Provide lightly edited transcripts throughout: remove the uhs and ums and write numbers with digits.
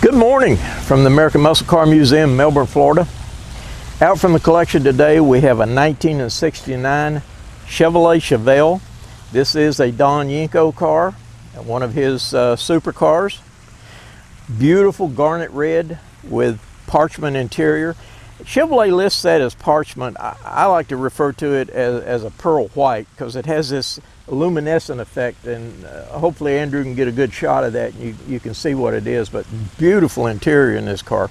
Good morning from the American Muscle Car Museum, Melbourne, Florida. Out from the collection today, we have a 1969 Chevrolet Chevelle. This is a Don Yenko car, one of his supercars. Beautiful garnet red with parchment interior. Chevrolet lists that as parchment. I like to refer to it as a pearl white because it has this luminescent effect, and hopefully Andrew can get a good shot of that and you can see what it is. But beautiful interior in this car.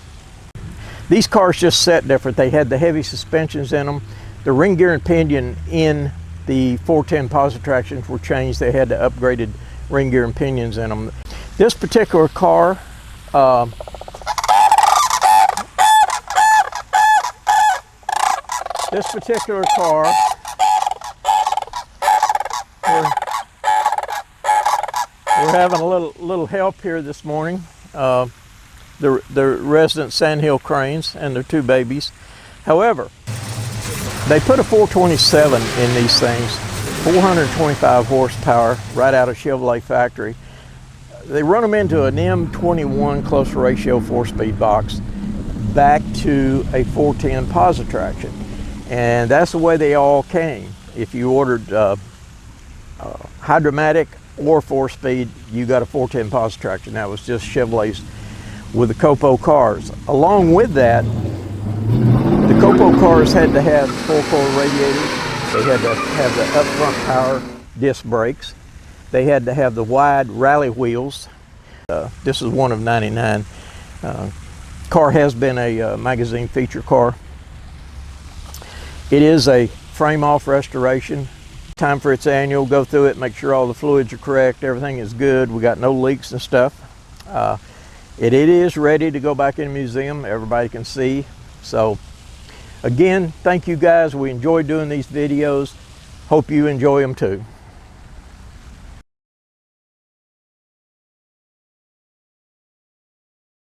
These cars just set different. They had the heavy suspensions in them. The ring gear and pinion in the 410 positive tractions were changed. They had the upgraded ring gear and pinions in them. This particular car we're having a little help here this morning. The resident Sandhill cranes and their two babies. However, they put a 427 in these things, 425 horsepower right out of Chevrolet factory. They run them into an M21 close ratio 4-speed box back to a 410 positive traction. And that's the way they all came. If you ordered Hydromatic or 4-speed, you got a 410 positive traction. That was just Chevrolets with the Copo cars. Along with that, the Copo cars had to have full coil radiators. They had to have the up front power disc brakes. They had to have the wide rally wheels. This is one of 99. Car has been a magazine feature car. It is a frame off restoration. Time for its annual, go through it, make sure all the fluids are correct, everything is good, we got no leaks and stuff. It is ready to go back in the museum, everybody can see. So again, thank you guys, we enjoy doing these videos. Hope you enjoy them too.